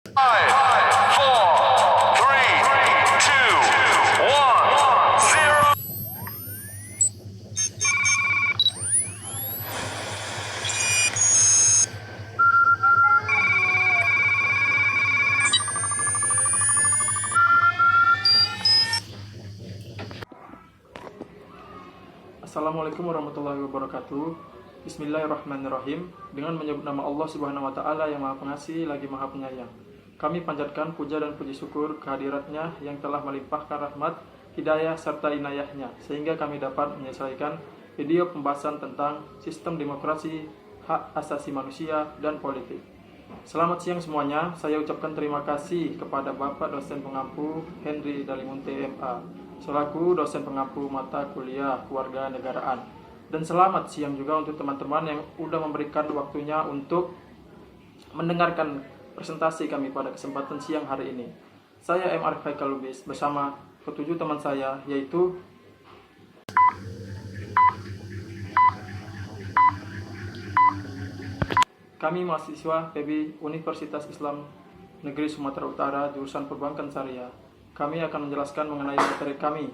Five, four, three, two, one, zero. Assalamualaikum warahmatullahi wabarakatuh. Bismillahirrahmanirrahim. Dengan menyebut nama Allah Subhanahu wa taala yang Maha Pengasih lagi Maha Penyayang. Kami panjatkan puja dan puji syukur kehadiratnya yang telah melimpahkan rahmat, hidayah serta inayahnya sehingga kami dapat menyelesaikan video pembahasan tentang sistem demokrasi, hak asasi manusia dan politik. Selamat siang semuanya. Saya ucapkan terima kasih kepada Bapak dosen pengampu Henry Dalimunte MA selaku dosen pengampu mata kuliah Kewarganegaraan. Dan selamat siang juga untuk teman-teman yang sudah memberikan waktunya untuk mendengarkan presentasi kami pada kesempatan siang hari ini. Saya M. Arif Haikal Lubis bersama ketujuh teman saya, yaitu kami mahasiswa PB Universitas Islam Negeri Sumatera Utara jurusan Perbankan Syariah. Kami akan menjelaskan mengenai materi kami,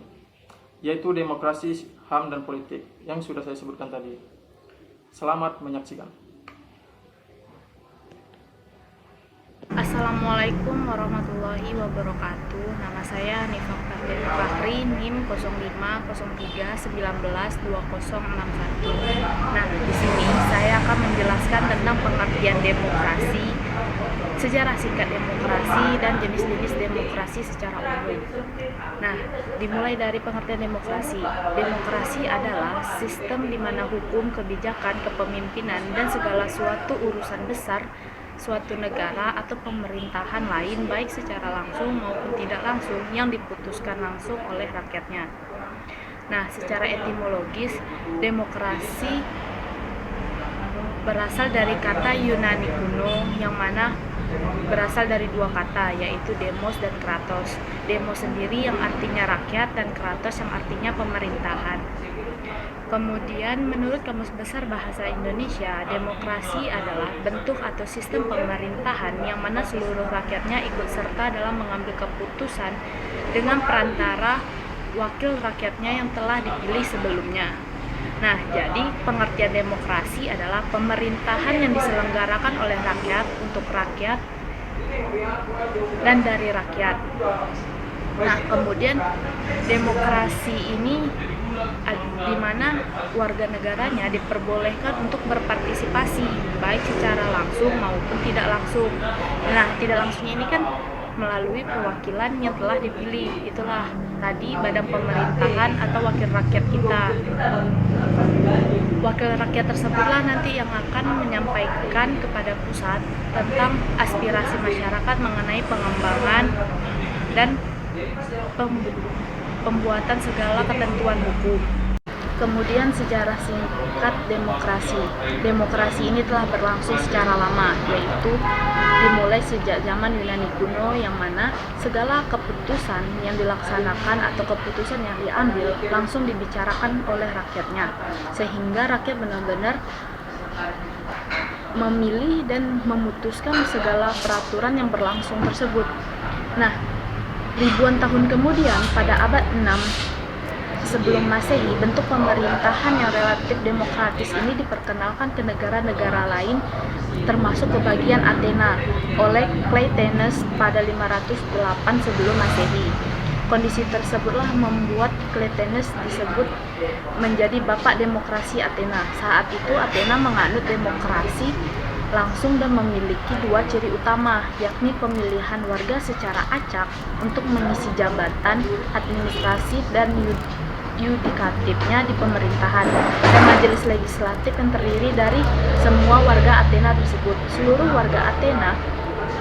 yaitu demokrasi, HAM, dan politik yang sudah saya sebutkan tadi. Selamat menyaksikan. Assalamualaikum warahmatullahi wabarakatuh. Nama saya Nifak Fahri, NIM 0503192061. Nah, di sini saya akan menjelaskan tentang pengertian demokrasi, sejarah singkat demokrasi, dan jenis-jenis demokrasi secara umum. Nah, dimulai dari pengertian demokrasi. Demokrasi adalah sistem di mana hukum, kebijakan, kepemimpinan, dan segala suatu urusan besar suatu negara atau pemerintahan lain baik secara langsung maupun tidak langsung yang diputuskan langsung oleh rakyatnya. Nah, secara etimologis, demokrasi berasal dari kata Yunani kuno yang mana berasal dari dua kata, yaitu demos dan kratos. Demos sendiri yang artinya rakyat dan kratos yang artinya pemerintahan. Kemudian menurut Kamus Besar Bahasa Indonesia, demokrasi adalah bentuk atau sistem pemerintahan yang mana seluruh rakyatnya ikut serta dalam mengambil keputusan dengan perantara wakil rakyatnya yang telah dipilih sebelumnya. Nah, jadi pengertian demokrasi adalah pemerintahan yang diselenggarakan oleh rakyat untuk rakyat dan dari rakyat. Nah, kemudian demokrasi ini di mana warga negaranya diperbolehkan untuk berpartisipasi baik secara langsung maupun tidak langsung. Nah, tidak langsungnya ini kan melalui perwakilan yang telah dipilih. Itulah tadi badan pemerintahan atau wakil rakyat kita. Wakil rakyat tersebutlah nanti yang akan menyampaikan kepada pusat tentang aspirasi masyarakat mengenai pengembangan dan pembuatan segala ketentuan hukum. Kemudian sejarah singkat demokrasi. Demokrasi ini telah berlangsung secara lama, yaitu dimulai sejak zaman Yunani kuno yang mana segala keputusan yang dilaksanakan atau keputusan yang diambil langsung dibicarakan oleh rakyatnya, sehingga rakyat benar-benar memilih dan memutuskan segala peraturan yang berlangsung tersebut. Nah, ribuan tahun kemudian, pada abad 6 sebelum Masehi, bentuk pemerintahan yang relatif demokratis ini diperkenalkan ke negara-negara lain, termasuk ke bagian Athena oleh Cleisthenes pada 508 sebelum Masehi. Kondisi tersebutlah membuat Cleisthenes disebut menjadi bapak demokrasi Athena. Saat itu Athena menganut demokrasi langsung dan memiliki dua ciri utama, yakni pemilihan warga secara acak untuk mengisi jabatan administrasi dan yudikatifnya di pemerintahan, dan majelis legislatif yang terdiri dari semua warga Athena tersebut. Seluruh warga Athena,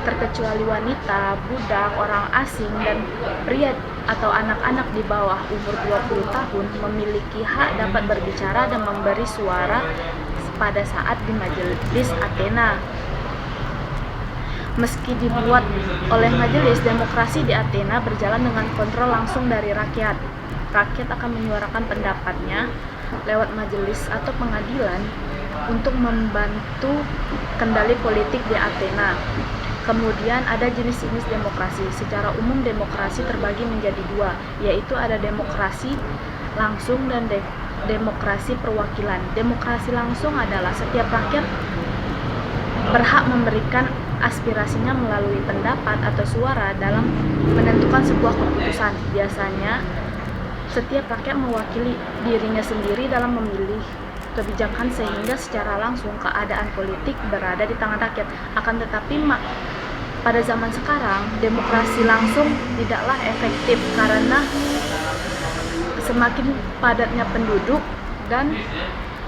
terkecuali wanita, budak, orang asing, dan pria atau anak-anak di bawah umur 20 tahun memiliki hak dapat berbicara dan memberi suara pada saat di majelis Athena. Meski dibuat oleh majelis, demokrasi di Athena berjalan dengan kontrol langsung dari rakyat. Rakyat akan menyuarakan pendapatnya lewat majelis atau pengadilan untuk membantu kendali politik di Athena. Kemudian ada jenis-jenis demokrasi. Secara umum demokrasi terbagi menjadi dua, yaitu ada demokrasi langsung dan demokrasi perwakilan. Demokrasi langsung adalah setiap rakyat berhak memberikan aspirasinya melalui pendapat atau suara dalam menentukan sebuah keputusan. Biasanya setiap rakyat mewakili dirinya sendiri dalam memilih kebijakan sehingga secara langsung keadaan politik berada di tangan rakyat. Akan tetapi pada zaman sekarang demokrasi langsung tidaklah efektif karena semakin padatnya penduduk dan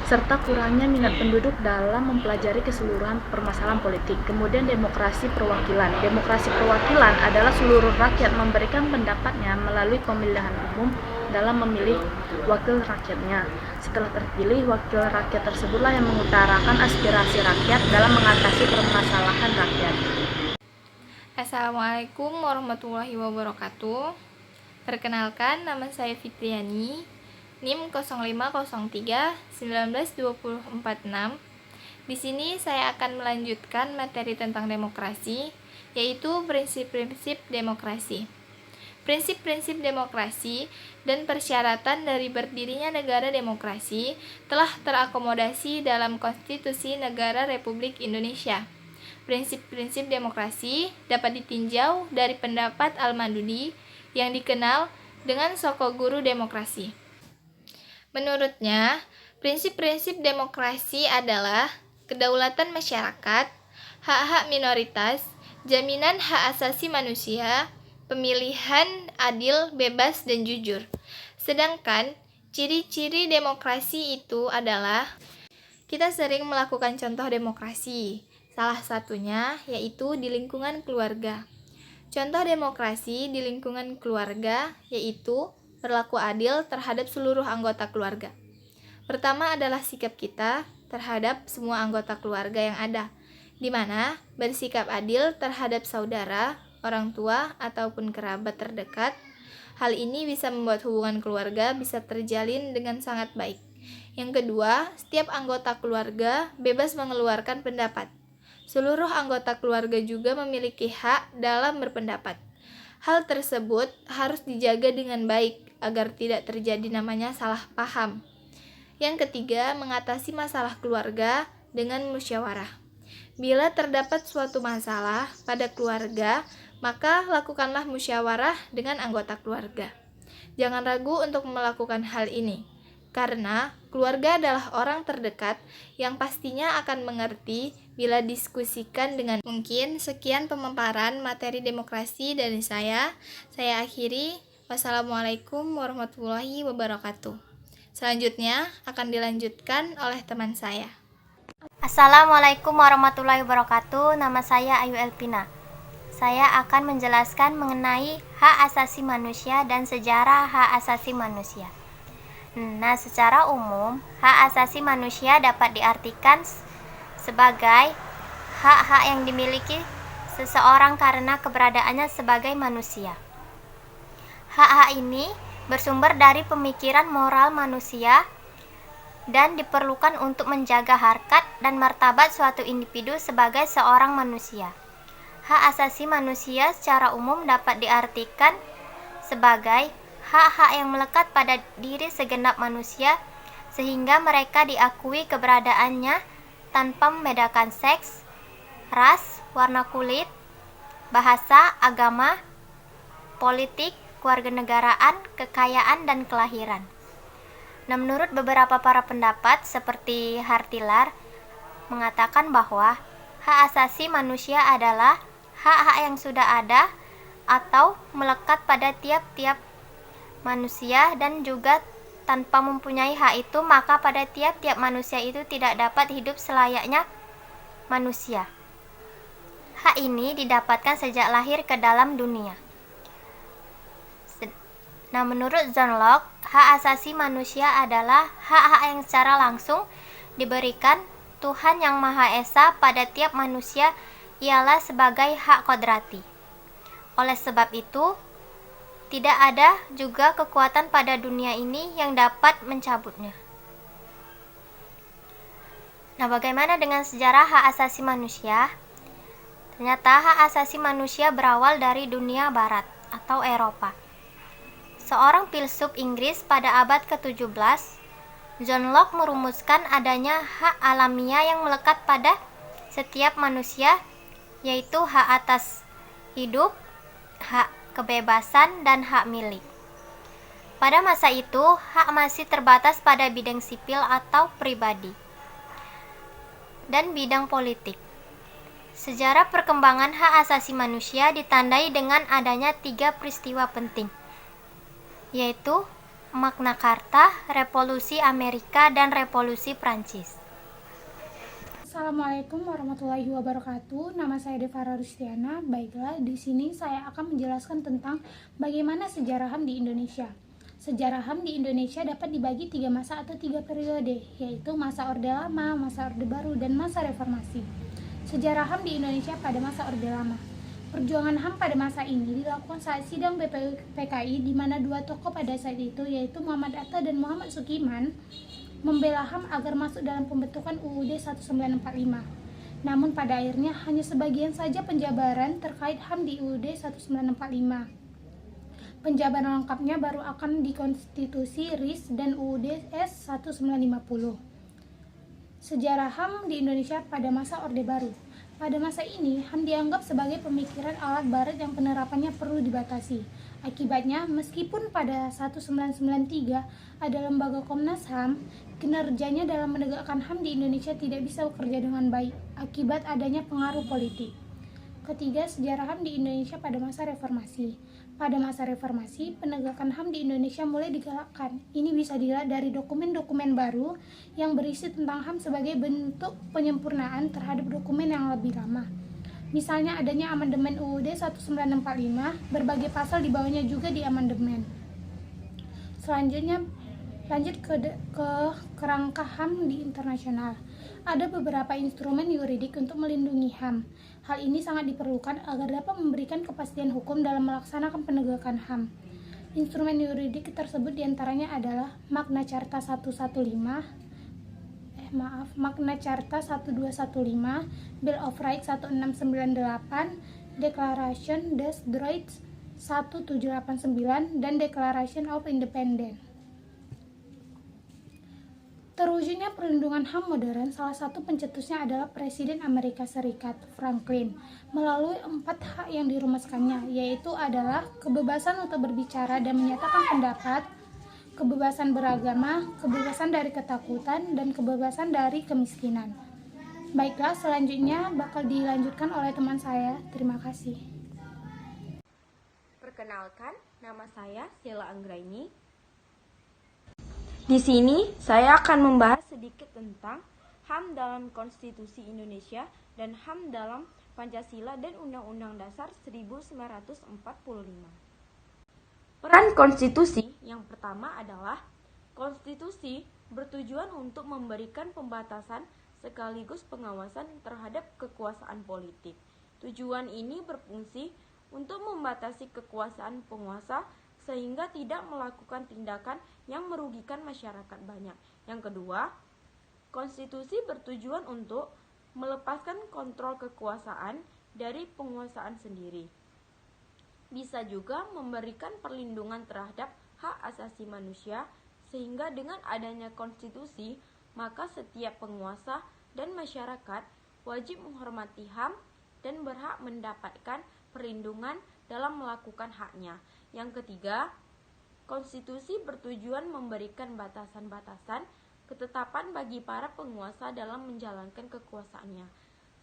serta kurangnya minat penduduk dalam mempelajari keseluruhan permasalahan politik. Kemudian demokrasi perwakilan. Demokrasi perwakilan adalah seluruh rakyat memberikan pendapatnya melalui pemilihan umum dalam memilih wakil rakyatnya. Setelah terpilih, wakil rakyat tersebutlah yang mengutarakan aspirasi rakyat dalam mengatasi permasalahan rakyat. Assalamualaikum warahmatullahi wabarakatuh. Perkenalkan, nama saya Fitriani, NIM 0503-192046. Di sini saya akan melanjutkan materi tentang demokrasi, yaitu prinsip-prinsip demokrasi. Prinsip-prinsip demokrasi dan persyaratan dari berdirinya negara demokrasi telah terakomodasi dalam Konstitusi Negara Republik Indonesia. Prinsip-prinsip demokrasi dapat ditinjau dari pendapat Al-Madudi yang dikenal dengan Soko Guru Demokrasi. Menurutnya, prinsip-prinsip demokrasi adalah kedaulatan masyarakat, hak-hak minoritas, jaminan hak asasi manusia, pemilihan adil, bebas, dan jujur. Sedangkan, ciri-ciri demokrasi itu adalah kita sering melakukan contoh demokrasi. Salah satunya yaitu di lingkungan keluarga. Contoh demokrasi di lingkungan keluarga yaitu berlaku adil terhadap seluruh anggota keluarga. Pertama adalah sikap kita terhadap semua anggota keluarga yang ada, di mana bersikap adil terhadap saudara, orang tua, ataupun kerabat terdekat. Hal ini bisa membuat hubungan keluarga bisa terjalin dengan sangat baik. Yang kedua, setiap anggota keluarga bebas mengeluarkan pendapat. Seluruh anggota keluarga juga memiliki hak dalam berpendapat. Hal tersebut harus dijaga dengan baik agar tidak terjadi namanya salah paham. Yang ketiga, mengatasi masalah keluarga dengan musyawarah. Bila terdapat suatu masalah pada keluarga, maka lakukanlah musyawarah dengan anggota keluarga. Jangan ragu untuk melakukan hal ini, karena keluarga adalah orang terdekat yang pastinya akan mengerti bila diskusikan dengan. Mungkin sekian pemaparan materi demokrasi dari saya. Saya akhiri. Wassalamualaikum warahmatullahi wabarakatuh. Selanjutnya akan dilanjutkan oleh teman saya. Assalamualaikum warahmatullahi wabarakatuh. Nama saya Ayu Elpina. Saya akan menjelaskan mengenai hak asasi manusia dan sejarah hak asasi manusia. Nah, secara umum, hak asasi manusia dapat diartikan sebagai hak-hak yang dimiliki seseorang karena keberadaannya sebagai manusia. Hak-hak ini bersumber dari pemikiran moral manusia dan diperlukan untuk menjaga harkat dan martabat suatu individu sebagai seorang manusia. Hak asasi manusia secara umum dapat diartikan sebagai hak-hak yang melekat pada diri segenap manusia sehingga mereka diakui keberadaannya tanpa membedakan seks, ras, warna kulit, bahasa, agama, politik, kewarganegaraan, kekayaan, dan kelahiran. Nah, menurut beberapa para pendapat seperti Hartilar mengatakan bahwa hak asasi manusia adalah hak-hak yang sudah ada atau melekat pada tiap-tiap manusia dan juga tanpa mempunyai hak itu maka pada tiap-tiap manusia itu tidak dapat hidup selayaknya manusia. Hak ini didapatkan sejak lahir ke dalam dunia. Nah, menurut John Locke, hak asasi manusia adalah hak-hak yang secara langsung diberikan Tuhan Yang Maha Esa pada tiap manusia ialah sebagai hak kodrati. Oleh sebab itu, tidak ada juga kekuatan pada dunia ini yang dapat mencabutnya. Nah, bagaimana dengan sejarah hak asasi manusia? Ternyata hak asasi manusia berawal dari dunia barat atau Eropa. Seorang filsuf Inggris pada abad ke-17, John Locke merumuskan adanya hak alamiah yang melekat pada setiap manusia, yaitu hak atas hidup, hak kebebasan, dan hak milik. Pada masa itu, hak masih terbatas pada bidang sipil atau pribadi dan bidang politik. Sejarah perkembangan hak asasi manusia ditandai dengan adanya 3 peristiwa penting, yaitu Magna Carta, Revolusi Amerika, dan Revolusi Prancis. Assalamualaikum warahmatullahi wabarakatuh. Nama saya Devara Rustiana. Baiklah, di sini saya akan menjelaskan tentang bagaimana sejarah HAM di Indonesia. Sejarah HAM di Indonesia dapat dibagi 3 masa atau 3 periode, yaitu masa Orde Lama, masa Orde Baru, dan masa Reformasi. Sejarah HAM di Indonesia pada masa Orde Lama. Perjuangan HAM pada masa ini dilakukan saat sidang PKI, di mana 2 tokoh pada saat itu, yaitu Muhammad Atta dan Muhammad Sukiman, membela HAM agar masuk dalam pembentukan UUD 1945. Namun pada akhirnya hanya sebagian saja penjabaran terkait HAM di UUD 1945. Penjabaran lengkapnya baru akan di Konstitusi RIS dan UUD S 1950. Sejarah HAM di Indonesia pada masa Orde Baru. Pada masa ini, HAM dianggap sebagai pemikiran alat barat yang penerapannya perlu dibatasi. Akibatnya, meskipun pada 1993 ada lembaga Komnas HAM, kinerjanya dalam menegakkan HAM di Indonesia tidak bisa bekerja dengan baik akibat adanya pengaruh politik. Ketiga, sejarah HAM di Indonesia pada masa reformasi. Pada masa reformasi, penegakan HAM di Indonesia mulai digalakkan. Ini bisa dilihat dari dokumen-dokumen baru yang berisi tentang HAM sebagai bentuk penyempurnaan terhadap dokumen yang lebih lama. Misalnya adanya amandemen UUD 1945, berbagai pasal di bawahnya juga diamandemen. Selanjutnya, lanjut ke kerangka HAM di internasional. Ada beberapa instrumen yuridik untuk melindungi HAM. Hal ini sangat diperlukan agar dapat memberikan kepastian hukum dalam melaksanakan penegakan HAM. Instrumen yuridik tersebut diantaranya adalah Magna Carta 1215, Bill of Rights 1698, Declaration des Droits 1789, dan Declaration of Independence. Terwujudnya perlindungan HAM modern, salah satu pencetusnya adalah Presiden Amerika Serikat, Franklin, melalui 4 hak yang dirumuskannya, yaitu adalah kebebasan untuk berbicara dan menyatakan pendapat, kebebasan beragama, kebebasan dari ketakutan, dan kebebasan dari kemiskinan. Baiklah, selanjutnya bakal dilanjutkan oleh teman saya. Terima kasih. Perkenalkan, nama saya Sheila Anggraini. Di sini saya akan membahas sedikit tentang HAM dalam Konstitusi Indonesia dan HAM dalam Pancasila dan Undang-Undang Dasar 1945. Peran konstitusi yang pertama adalah konstitusi bertujuan untuk memberikan pembatasan sekaligus pengawasan terhadap kekuasaan politik. Tujuan ini berfungsi untuk membatasi kekuasaan penguasa sehingga tidak melakukan tindakan yang merugikan masyarakat banyak. Yang kedua, konstitusi bertujuan untuk melepaskan kontrol kekuasaan dari penguasaan sendiri. Bisa juga memberikan perlindungan terhadap hak asasi manusia, sehingga dengan adanya konstitusi, maka setiap penguasa dan masyarakat wajib menghormati HAM dan berhak mendapatkan perlindungan dalam melakukan haknya. Yang ketiga, konstitusi bertujuan memberikan batasan-batasan ketetapan bagi para penguasa dalam menjalankan kekuasaannya.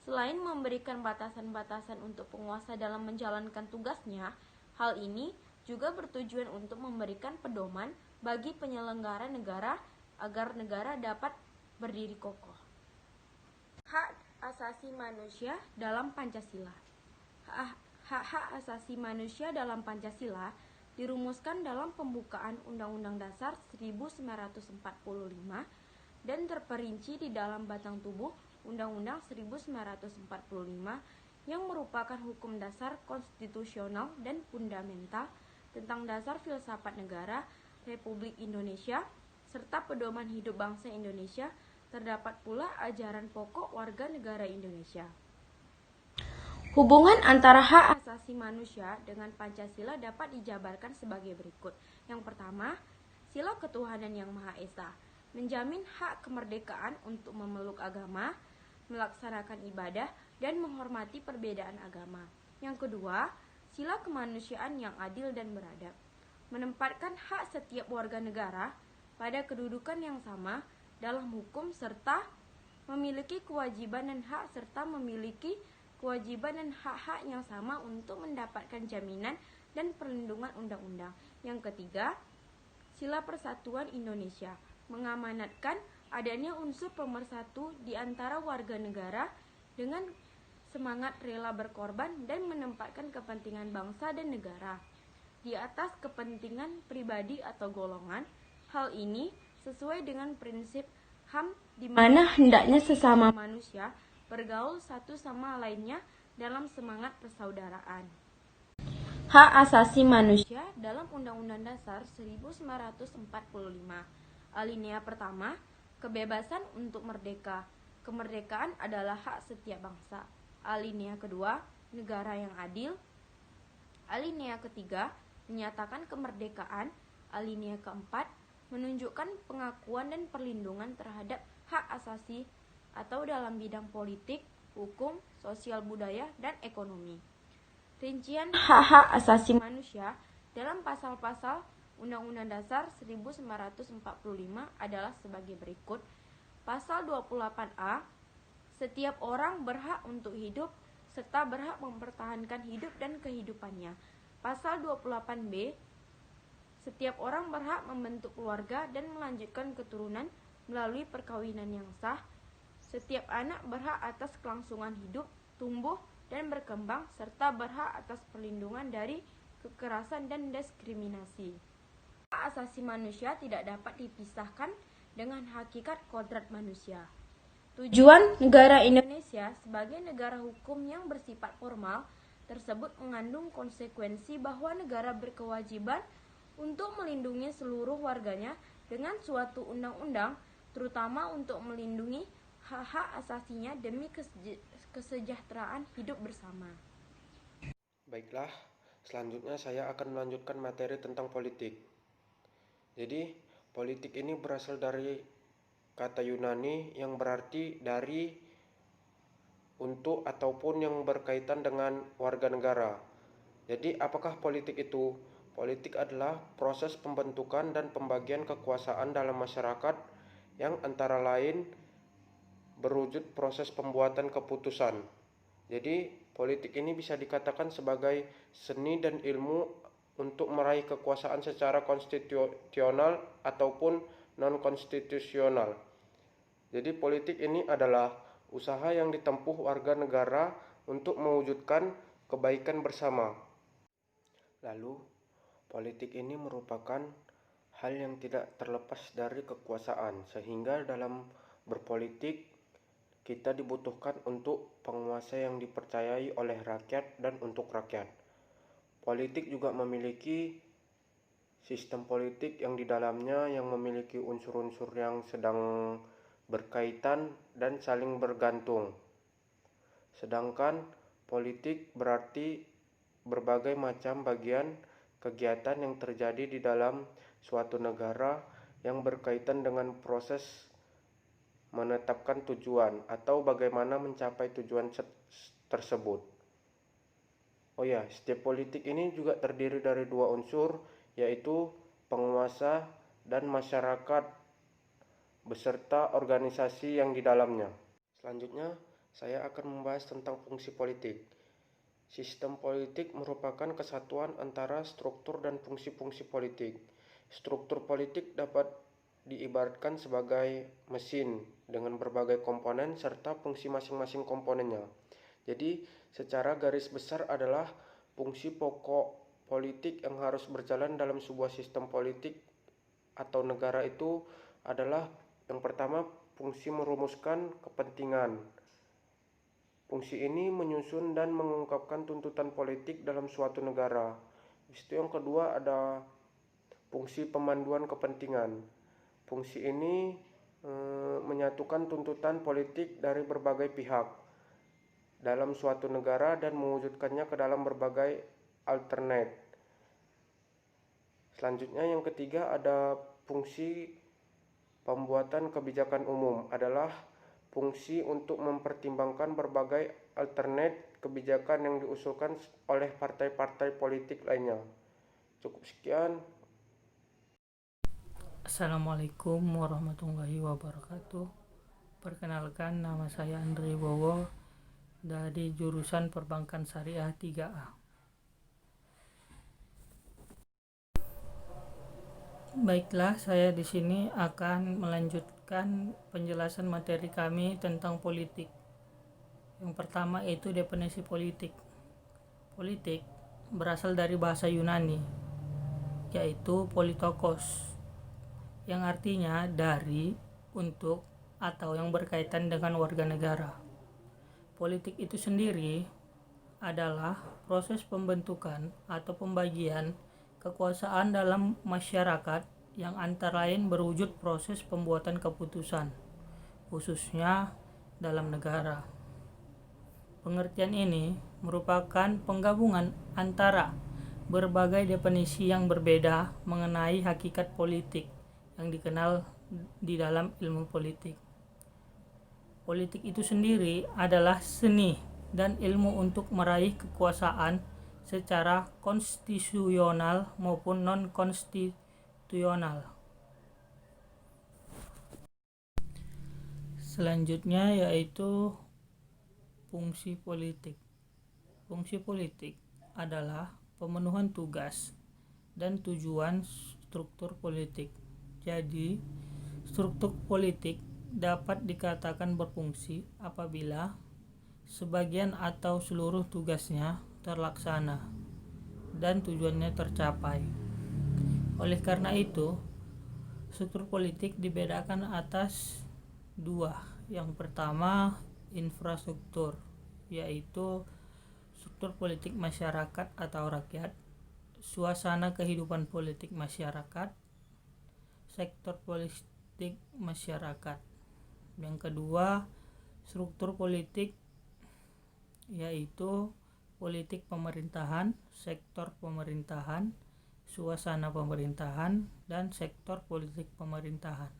Selain memberikan batasan-batasan untuk penguasa dalam menjalankan tugasnya, hal ini juga bertujuan untuk memberikan pedoman bagi penyelenggara negara agar negara dapat berdiri kokoh. Hak asasi manusia dalam Pancasila. Hak-hak asasi manusia dalam Pancasila dirumuskan dalam pembukaan Undang-Undang Dasar 1945 dan terperinci di dalam batang tubuh Undang-Undang 1945 yang merupakan hukum dasar konstitusional dan fundamental tentang dasar filsafat negara Republik Indonesia serta pedoman hidup bangsa Indonesia. Terdapat pula ajaran pokok warga negara Indonesia. Hubungan antara hak asasi manusia dengan Pancasila dapat dijabarkan sebagai berikut. Yang pertama, sila ketuhanan yang Maha Esa menjamin hak kemerdekaan untuk memeluk agama, melaksanakan ibadah, dan menghormati perbedaan agama. Yang kedua, sila kemanusiaan yang adil dan beradab menempatkan hak setiap warga negara pada kedudukan yang sama dalam hukum serta memiliki kewajiban dan hak yang sama untuk mendapatkan jaminan dan perlindungan undang-undang. Yang ketiga, sila persatuan Indonesia mengamanatkan adanya unsur pemersatu di antara warga negara dengan semangat rela berkorban dan menempatkan kepentingan bangsa dan negara di atas kepentingan pribadi atau golongan. Hal ini sesuai dengan prinsip HAM di mana hendaknya sesama manusia bergaul satu sama lainnya dalam semangat persaudaraan. Hak asasi manusia dalam Undang-Undang Dasar 1945. Alinea pertama, kebebasan untuk merdeka. Kemerdekaan adalah hak setiap bangsa. Alinea kedua, negara yang adil. Alinea ketiga, menyatakan kemerdekaan. Alinea keempat, menunjukkan pengakuan dan perlindungan terhadap hak asasi atau dalam bidang politik, hukum, sosial budaya, dan ekonomi. Rincian hak-hak asasi manusia dalam pasal-pasal Undang-Undang Dasar 1945 adalah sebagai berikut. Pasal 28A, setiap orang berhak untuk hidup serta berhak mempertahankan hidup dan kehidupannya. Pasal 28B, setiap orang berhak membentuk keluarga dan melanjutkan keturunan melalui perkawinan yang sah. Setiap anak berhak atas kelangsungan hidup, tumbuh, dan berkembang, serta berhak atas perlindungan dari kekerasan dan diskriminasi. Hak asasi manusia tidak dapat dipisahkan dengan hakikat kodrat manusia. Tujuan negara Indonesia sebagai negara hukum yang bersifat formal tersebut mengandung konsekuensi bahwa negara berkewajiban untuk melindungi seluruh warganya dengan suatu undang-undang, terutama untuk melindungi hak-hak asasinya demi kesejahteraan hidup bersama. Baiklah, selanjutnya saya akan melanjutkan materi tentang politik. Jadi, politik ini berasal dari kata Yunani yang berarti dari, untuk, ataupun yang berkaitan dengan warga negara. Jadi, apakah politik itu? Politik adalah proses pembentukan dan pembagian kekuasaan dalam masyarakat yang antara lain berwujud proses pembuatan keputusan. Jadi, politik ini bisa dikatakan sebagai seni dan ilmu untuk meraih kekuasaan secara konstitusional ataupun non-konstitusional. Jadi, politik ini adalah usaha yang ditempuh warga negara untuk mewujudkan kebaikan bersama. Lalu, politik ini merupakan hal yang tidak terlepas dari kekuasaan, sehingga dalam berpolitik kita dibutuhkan untuk penguasa yang dipercayai oleh rakyat dan untuk rakyat. Politik juga memiliki sistem politik yang di dalamnya yang memiliki unsur-unsur yang sedang berkaitan dan saling bergantung. Sedangkan politik berarti berbagai macam bagian kegiatan yang terjadi di dalam suatu negara yang berkaitan dengan proses menetapkan tujuan atau bagaimana mencapai tujuan tersebut. Oh ya, setiap politik ini juga terdiri dari dua unsur, yaitu penguasa dan masyarakat beserta organisasi yang di dalamnya. Selanjutnya, saya akan membahas tentang fungsi politik. Sistem politik merupakan kesatuan antara struktur dan fungsi-fungsi politik. Struktur politik dapat diibaratkan sebagai mesin dengan berbagai komponen serta fungsi masing-masing komponennya. Jadi, secara garis besar adalah fungsi pokok politik yang harus berjalan dalam sebuah sistem politik atau negara itu adalah yang pertama, fungsi merumuskan kepentingan. Fungsi ini menyusun dan mengungkapkan tuntutan politik dalam suatu negara. Itu yang kedua ada fungsi pemanduan kepentingan. Fungsi ini menyatukan tuntutan politik dari berbagai pihak dalam suatu negara dan mewujudkannya ke dalam berbagai alternate. Selanjutnya yang ketiga ada fungsi pembuatan kebijakan umum, adalah fungsi untuk mempertimbangkan berbagai alternate kebijakan yang diusulkan oleh partai-partai politik lainnya. Cukup sekian. Assalamualaikum warahmatullahi wabarakatuh. Perkenalkan, nama saya Andre Bowo dari jurusan Perbankan Syariah 3A. Baiklah, saya di sini akan melanjutkan penjelasan materi kami tentang politik. Yang pertama yaitu definisi politik. Politik berasal dari bahasa Yunani, yaitu politokos, yang artinya dari, untuk, atau yang berkaitan dengan warga negara. Politik itu sendiri adalah proses pembentukan atau pembagian kekuasaan dalam masyarakat yang antara lain berwujud proses pembuatan keputusan, khususnya dalam negara. Pengertian ini merupakan penggabungan antara berbagai definisi yang berbeda mengenai hakikat politik yang dikenal di dalam ilmu politik. Politik itu sendiri adalah seni dan ilmu untuk meraih kekuasaan secara konstitusional maupun non-konstitusional. Selanjutnya yaitu fungsi politik. Fungsi politik adalah pemenuhan tugas dan tujuan struktur politik. Jadi, struktur politik dapat dikatakan berfungsi apabila sebagian atau seluruh tugasnya terlaksana dan tujuannya tercapai. Oleh karena itu, struktur politik dibedakan atas dua. Yang pertama, infrastruktur, yaitu struktur politik masyarakat atau rakyat, suasana kehidupan politik masyarakat, sektor politik masyarakat. Yang kedua, struktur politik yaitu politik pemerintahan, sektor pemerintahan, suasana pemerintahan, dan sektor politik pemerintahan.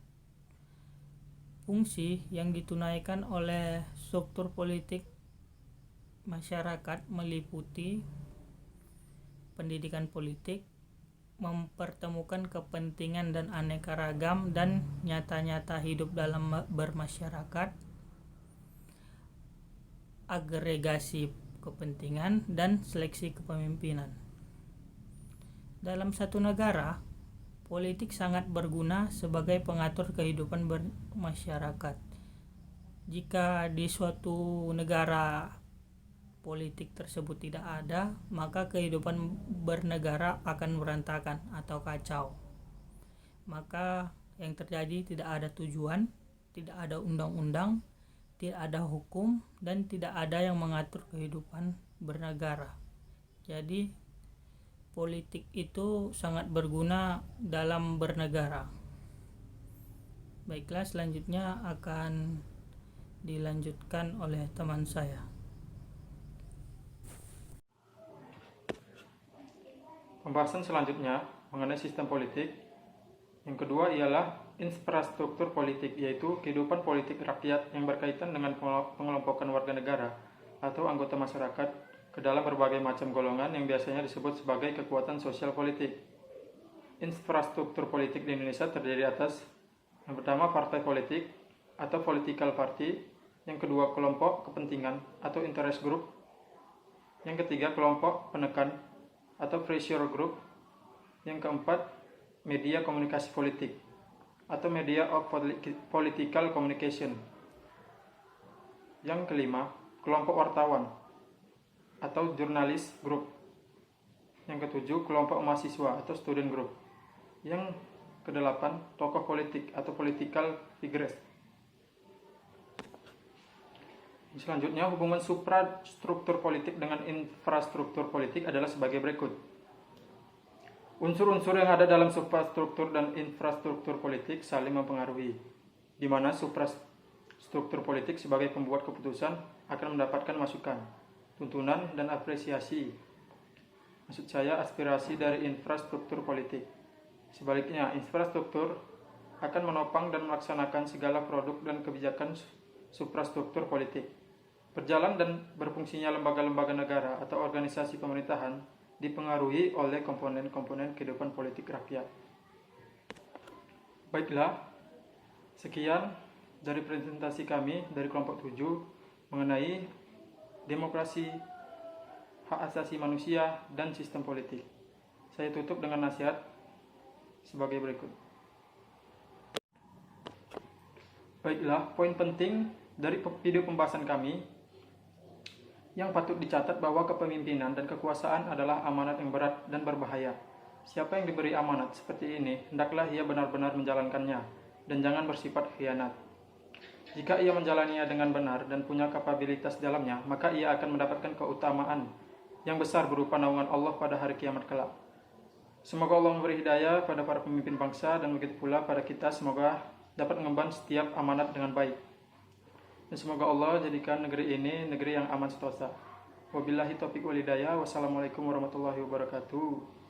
Fungsi yang ditunaikan oleh struktur politik masyarakat meliputi pendidikan politik, mempertemukan kepentingan dan aneka ragam dan nyata-nyata hidup dalam bermasyarakat, agregasi kepentingan, dan seleksi kepemimpinan. Dalam satu negara, politik sangat berguna sebagai pengatur kehidupan bermasyarakat. Jika di suatu negara politik tersebut tidak ada, maka kehidupan bernegara akan berantakan atau kacau. Maka yang terjadi tidak ada tujuan, tidak ada undang-undang, tidak ada hukum, dan tidak ada yang mengatur kehidupan bernegara. Jadi politik itu sangat berguna dalam bernegara. Baiklah, selanjutnya akan dilanjutkan oleh teman saya. Pembahasan selanjutnya mengenai sistem politik. Yang kedua ialah infrastruktur politik, yaitu kehidupan politik rakyat yang berkaitan dengan pengelompokan warga negara atau anggota masyarakat ke dalam berbagai macam golongan yang biasanya disebut sebagai kekuatan sosial politik. Infrastruktur politik di Indonesia terdiri atas yang pertama partai politik atau political party, yang kedua kelompok kepentingan atau interest group, yang ketiga kelompok penekan atau pressure group, yang keempat media komunikasi politik atau media of political communication, yang kelima kelompok wartawan atau jurnalis group, yang ketujuh kelompok mahasiswa atau student group, yang kedelapan tokoh politik atau political figures. Selanjutnya, hubungan suprastruktur politik dengan infrastruktur politik adalah sebagai berikut. Unsur-unsur yang ada dalam suprastruktur dan infrastruktur politik saling mempengaruhi, di mana suprastruktur politik sebagai pembuat keputusan akan mendapatkan masukan, tuntunan, dan apresiasi. Maksud saya aspirasi dari infrastruktur politik. Sebaliknya, infrastruktur akan menopang dan melaksanakan segala produk dan kebijakan suprastruktur politik. Berjalan dan berfungsinya lembaga-lembaga negara atau organisasi pemerintahan dipengaruhi oleh komponen-komponen kehidupan politik rakyat. Baiklah, sekian dari presentasi kami dari kelompok 7 mengenai demokrasi, hak asasi manusia, dan sistem politik. Saya tutup dengan nasihat sebagai berikut. Baiklah, poin penting dari video pembahasan kami yang patut dicatat bahwa kepemimpinan dan kekuasaan adalah amanat yang berat dan berbahaya. Siapa yang diberi amanat seperti ini, hendaklah ia benar-benar menjalankannya dan jangan bersifat khianat. Jika ia menjalaninya dengan benar dan punya kapabilitas dalamnya, maka ia akan mendapatkan keutamaan yang besar berupa naungan Allah pada hari kiamat kelak. Semoga Allah memberi hidayah pada para pemimpin bangsa dan begitu pula pada kita, semoga dapat mengemban setiap amanat dengan baik. Dan semoga Allah jadikan negeri ini negeri yang aman sentosa. Wabillahi taufiq wal hidayah. Wassalamualaikum warahmatullahi wabarakatuh.